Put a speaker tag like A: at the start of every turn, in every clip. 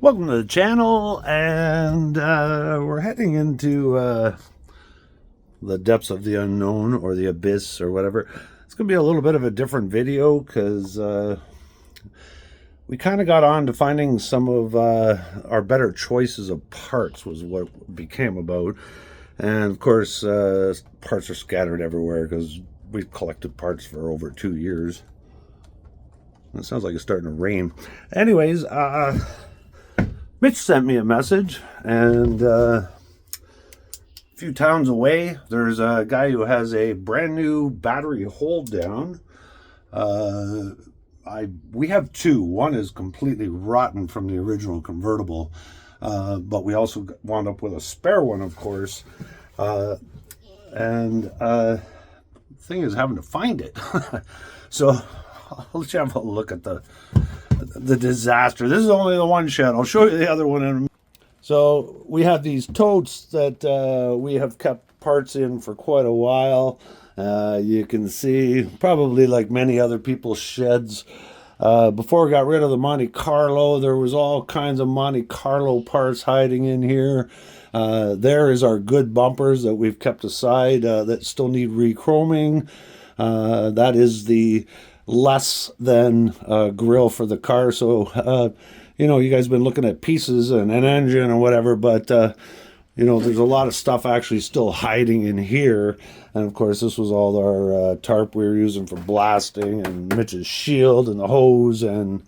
A: Welcome to the channel, and we're heading into the depths of the unknown, or the abyss, or whatever. It's going to be a little bit of a different video because we kind of got on to finding some of our better choices of parts was what it became about. And of course, parts are scattered everywhere because we've collected parts for over 2 years. It sounds like it's starting to rain. Anyways, Mitch sent me a message, and a few towns away, there's a guy who has a brand new battery hold down. We have two. One is completely rotten from the original convertible, but we also wound up with a spare one, of course. The thing is having to find it. So let's have a look at the disaster. This is only the one shed. I'll show you the other one in a minute. So we have these totes that we have kept parts in for quite a while. You can see, probably like many other people's sheds, before we got rid of the Monte Carlo, there was all kinds of Monte Carlo parts hiding in here. There is our good bumpers that we've kept aside that still need re-chroming. That is the less than grill for the car. So, you know, you guys have been looking at pieces and an engine or whatever, but, you know, there's a lot of stuff actually still hiding in here. And, of course, this was all our tarp we were using for blasting, and Mitch's shield and the hose and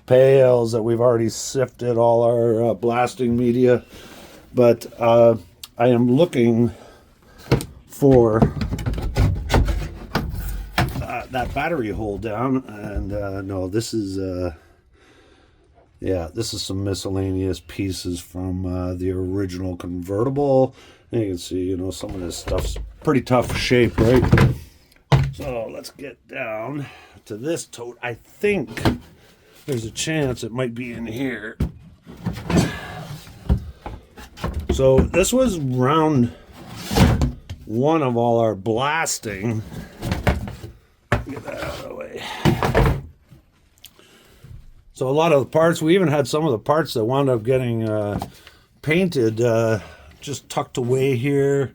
A: pails that we've already sifted all our blasting media. But I am looking for that battery hold down, and no, this is yeah, this is some miscellaneous pieces from the original convertible. And you can see, you know, some of this stuff's pretty tough shape, right? So let's get down to this tote. I think there's a chance it might be in here. So this was round one of all our blasting. Get that out of the way. So a lot of the parts, we even had some of the parts that wound up getting painted just tucked away here.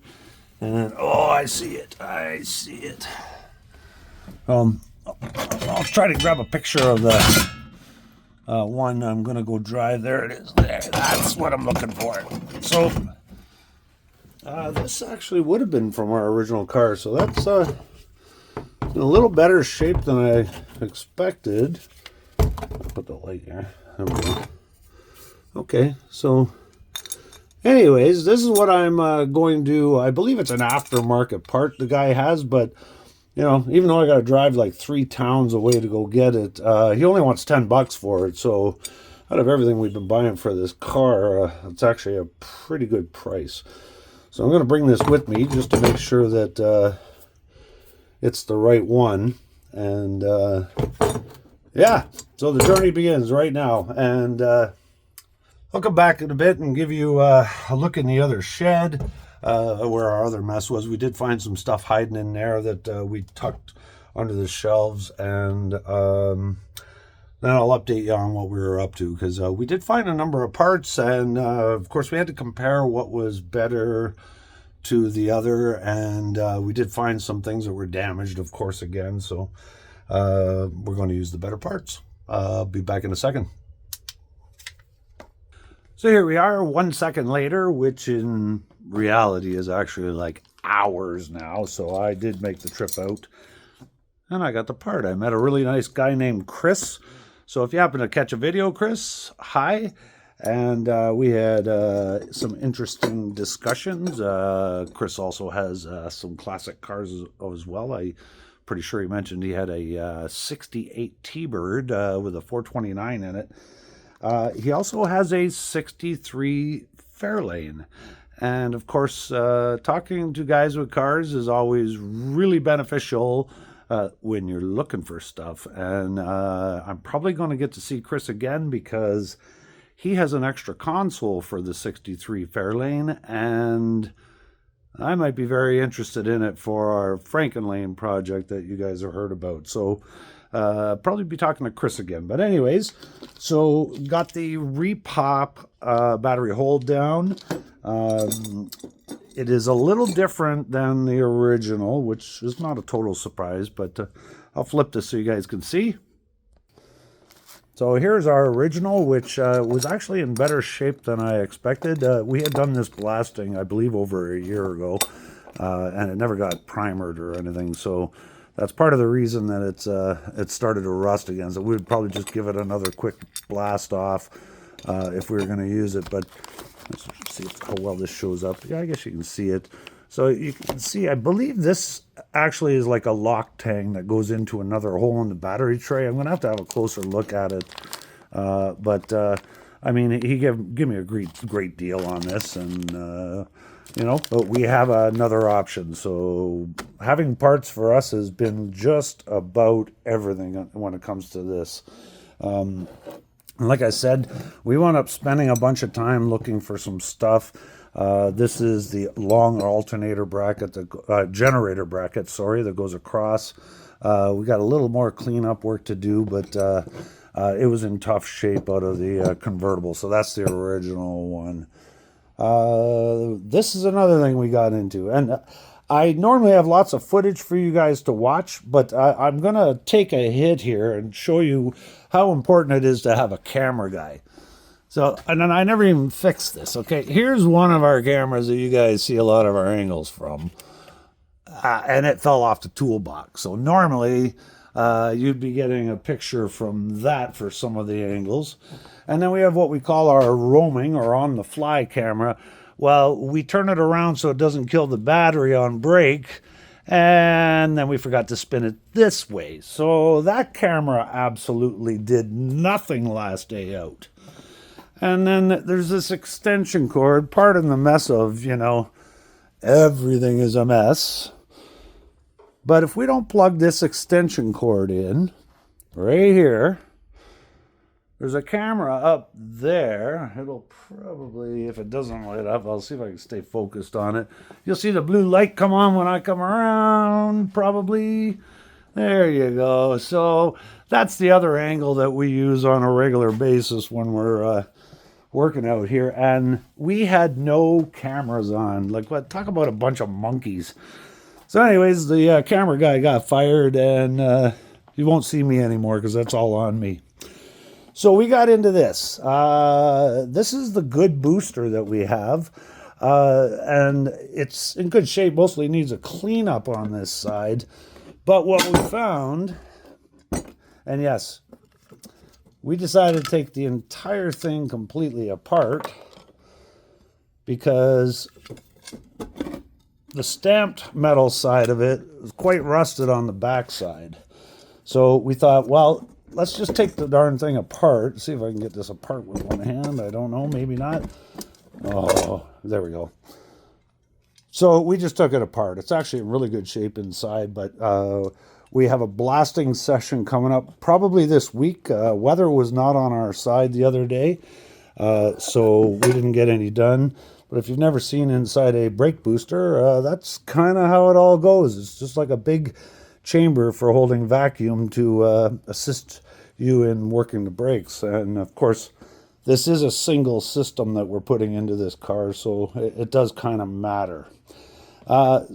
A: And oh, I see it. I see it. I'll try to grab a picture of the one. I'm going to go drive. There it is. There. That's what I'm looking for. So this actually would have been from our original car. So that's in a little better shape than I expected. I'll put the light here. There we go. Okay, so anyways, this is what I'm going to, I believe it's an aftermarket part the guy has, but, you know, even though I got to drive like 3 towns away to go get it, he only wants $10 for it. So out of everything we've been buying for this car, it's actually a pretty good price. So I'm going to bring this with me just to make sure that it's the right one. And yeah, so the journey begins right now. And I'll come back in a bit and give you a look in the other shed where our other mess was. We did find some stuff hiding in there that we tucked under the shelves. And then I'll update you on what we were up to, because we did find a number of parts. And of course, we had to compare what was better to the other, and we did find some things that were damaged, of course, again. So we're going to use the better parts. I'll be back in a second. So here we are 1 second later, which in reality is actually like hours now. So I did make the trip out, and I got the part. I met a really nice guy named Chris. So if you happen to catch a video, Chris, hi. And we had some interesting discussions. Chris also has some classic cars as well. I'm pretty sure he mentioned he had a 68 T-Bird with a 429 in it. He also has a 63 Fairlane. And of course, talking to guys with cars is always really beneficial when you're looking for stuff. And I'm probably going to get to see Chris again, because he has an extra console for the 63 Fairlane, and I might be very interested in it for our Frankenlane project that you guys have heard about. So Probably be talking to Chris again. But anyways, so got the repop battery hold down. It is a little different than the original, which is not a total surprise, but I'll flip this so you guys can see. So here's our original, which was actually in better shape than I expected. We had done this blasting, I believe, over a year ago, and it never got primered or anything. So that's part of the reason that it started to rust again. So we'd probably just give it another quick blast off if we were going to use it. But let's see how well this shows up. Yeah, I guess you can see it. So you can see, I believe this actually is like a lock tang that goes into another hole in the battery tray. I'm going to have a closer look at it. I mean, he gave me a great deal on this, and, you know, but we have another option. So having parts for us has been just about everything when it comes to this. And like I said, we wound up spending a bunch of time looking for some stuff. This is the long alternator bracket, the generator bracket, sorry, that goes across. We got a little more cleanup work to do, but it was in tough shape out of the convertible. So that's the original one. This is another thing we got into. And I normally have lots of footage for you guys to watch, but I'm going to take a hit here and show you how important it is to have a camera guy. So, and then I never even fixed this, okay? Here's one of our cameras that you guys see a lot of our angles from. And it fell off the toolbox. So normally, you'd be getting a picture from that for some of the angles. And then we have what we call our roaming or on-the-fly camera. Well, we turn it around so it doesn't kill the battery on break. And then we forgot to spin it this way. So that camera absolutely did nothing last day out. And then there's this extension cord, pardon the mess of, you know, everything is a mess. But if we don't plug this extension cord in, right here, there's a camera up there. It'll probably, if it doesn't light up, I'll see if I can stay focused on it. You'll see the blue light come on when I come around, probably. There you go. So that's the other angle that we use on a regular basis when we're working out here, and we had no cameras on. Like, what? Talk about a bunch of monkeys. So anyways, the camera guy got fired, and you won't see me anymore because that's all on me. So we got into this. This is the good booster that we have, and it's in good shape. Mostly needs a cleanup on this side. But what we found, and yes, we decided to take the entire thing completely apart because the stamped metal side of it was quite rusted on the back side. So we thought, well, let's just take the darn thing apart. See if I can get this apart with one hand. I don't know, maybe not. Oh, there we go. So we just took it apart. It's actually in really good shape inside, but we have a blasting session coming up probably this week. Weather was not on our side the other day, so we didn't get any done. But if you've never seen inside a brake booster, that's kind of how it all goes. It's just like a big chamber for holding vacuum to assist you in working the brakes. And of course, this is a single system that we're putting into this car, so it does kind of matter.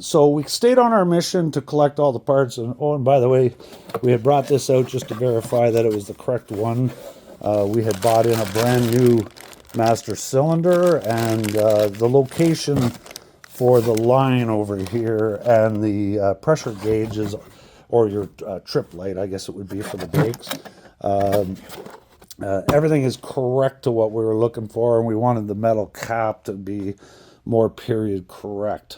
A: So we stayed on our mission to collect all the parts. And oh, and by the way, we had brought this out just to verify that it was the correct one. We had bought in a brand new master cylinder, and the location for the line over here and the pressure gauge is, or your trip light, I guess it would be for the brakes. Everything is correct to what we were looking for, and we wanted the metal cap to be more period correct.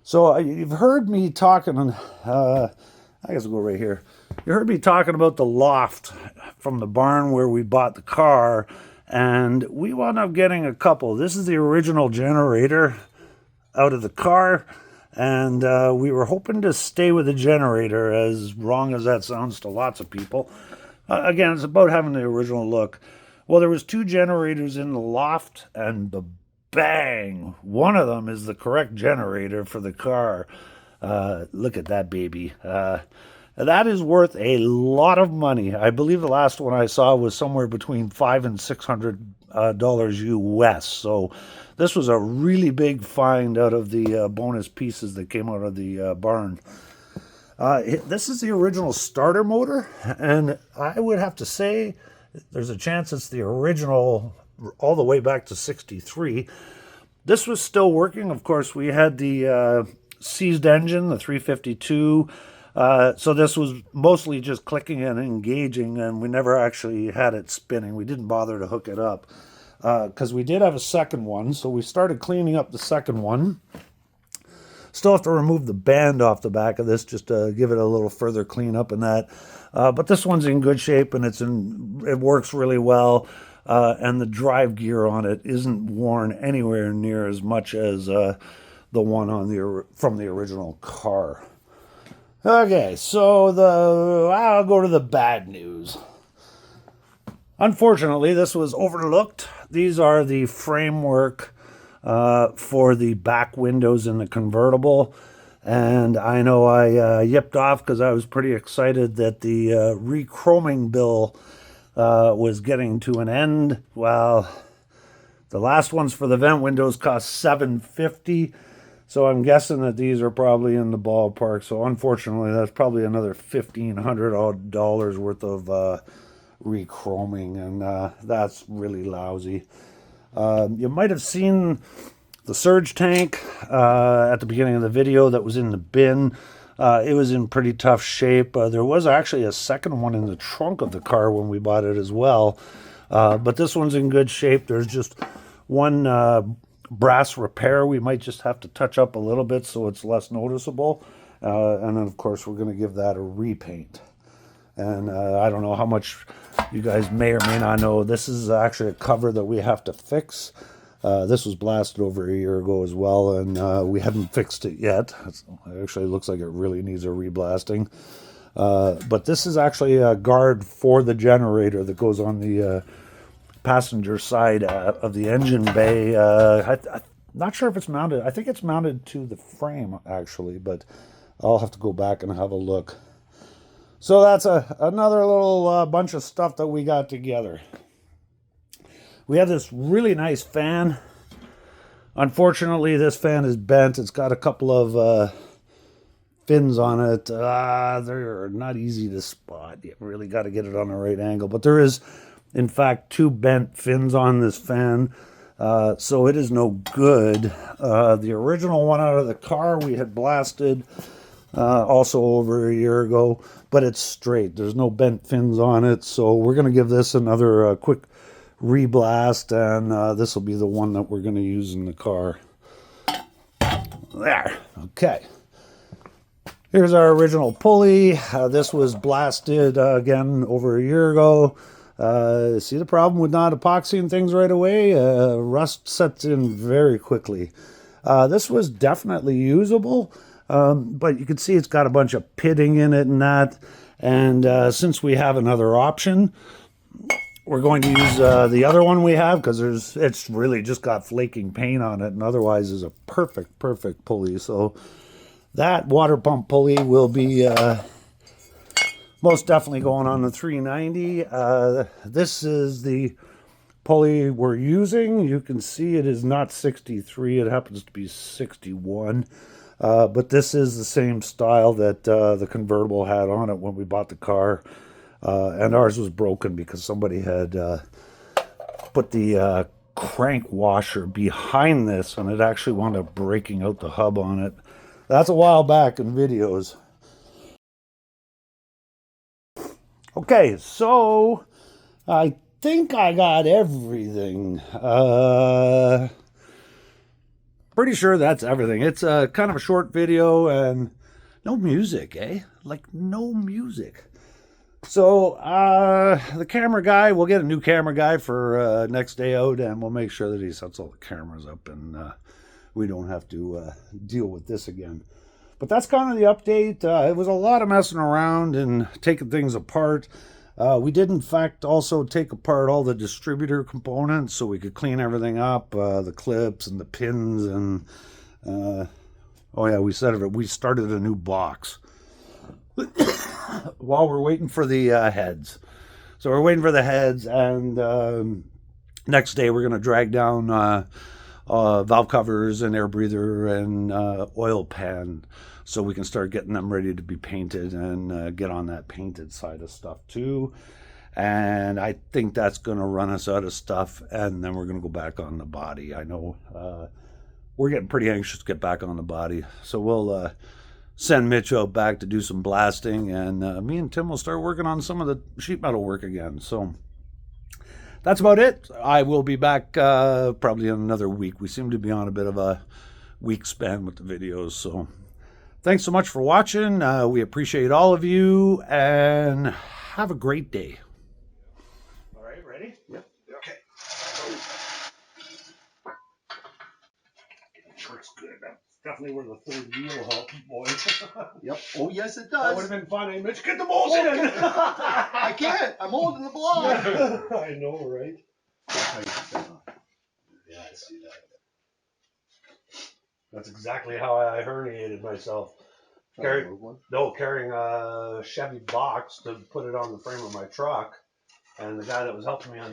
A: So you've heard me talking, I guess we'll go right here. You heard me talking about the loft from the barn where we bought the car, and we wound up getting a couple. This is the original generator out of the car, and we were hoping to stay with the generator, as wrong as that sounds to lots of people. Again, it's about having the original look. Well, there was 2 generators in the loft, and bang, one of them is the correct generator for the car. Look at that baby. That is worth a lot of money. I believe the last one I saw was somewhere between $500 and $600 US. So this was a really big find out of the bonus pieces that came out of the barn. This is the original starter motor, and I would have to say there's a chance it's the original all the way back to 63. This was still working. Of course, we had the seized engine, the 352. So this was mostly just clicking and engaging, and we never actually had it spinning. We didn't bother to hook it up because we did have a second one. So we started cleaning up the second one. Still have to remove the band off the back of this just to give it a little further cleanup and that. But this one's in good shape, and it works really well. And the drive gear on it isn't worn anywhere near as much as the one from the original car. Okay, so I'll go to the bad news. Unfortunately, this was overlooked. These are the framework for the back windows in the convertible. And I know I yipped off because I was pretty excited that the re-chroming bill was getting to an end. Well, the last ones for the vent windows cost $750. So I'm guessing that these are probably in the ballpark. So unfortunately, that's probably another $1,500 worth of re-chroming, and that's really lousy. You might have seen the surge tank at the beginning of the video that was in the bin. It was in pretty tough shape. There was actually a second one in the trunk of the car when we bought it as well. But this one's in good shape. There's just one brass repair we might just have to touch up a little bit so it's less noticeable. And then, of course, we're going to give that a repaint. And I don't know how much you guys may or may not know. This is actually a cover that we have to fix. This was blasted over a year ago as well, and we haven't fixed it yet. It actually looks like it really needs a reblasting. But this is actually a guard for the generator that goes on the passenger side of the engine bay. I'm not sure if it's mounted. I think it's mounted to the frame, actually, but I'll have to go back and have a look. So that's another little bunch of stuff that we got together. We have this really nice fan. Unfortunately, this fan is bent. It's got a couple of fins on it. They're not easy to spot. You really got to get it on the right angle. But there is, in fact, 2 bent fins on this fan. So it is no good. The original one out of the car we had blasted also over a year ago. But it's straight. There's no bent fins on it. So we're going to give this another quick reblast, and this will be the one that we're going to use in the car. There. Okay. Here's our original pulley. This was blasted again over a year ago. See the problem with not epoxying things right away? Rust sets in very quickly. This was definitely usable, but you can see it's got a bunch of pitting in it and that. And since we have another option, we're going to use the other one we have because it's really just got flaking paint on it, and otherwise is a perfect pulley. So that water pump pulley will be most definitely going on the 390. This is the pulley we're using. You can see it is not 63. It happens to be 61. But this is the same style that the convertible had on it when we bought the car. And ours was broken because somebody had put the crank washer behind this, and it actually wound up breaking out the hub on it. That's a while back in videos. Okay, so I think I got everything. Pretty sure that's everything. It's kind of a short video and no music, eh? Like no music. So the camera guy, we'll get a new camera guy for next day out, and we'll make sure that he sets all the cameras up, and we don't have to deal with this again. But that's kind of the update. It was a lot of messing around and taking things apart. We did, in fact, also take apart all the distributor components so we could clean everything up, the clips and the pins, and oh yeah, we started a new box. while we're waiting for the heads. So we're waiting for the heads, and next day we're going to drag down valve covers and air breather and oil pan, so we can start getting them ready to be painted and get on that painted side of stuff too. And I think that's going to run us out of stuff, and then we're going to go back on the body. I know we're getting pretty anxious to get back on the body, so we'll send Mitch out back to do some blasting, and me and Tim will start working on some of the sheet metal work again. So that's about it. I will be back probably in another week. We seem to be on a bit of a week span with the videos, so thanks so much for watching. We appreciate all of you, and have a great day. All right, ready?
B: Yep.
A: Okay. Works good. That's definitely where the third wheel helps, boy.
B: Yep. Oh, yes, it
A: That would
B: does.
A: have been fun, eh, Mitch? Get the bolts in!
B: I can't. I'm holding the block.
A: I know, right?
B: Yeah, I see that.
A: That's exactly how I herniated myself. Carrying a Chevy box to put it on the frame of my truck, and the guy that was helping me on the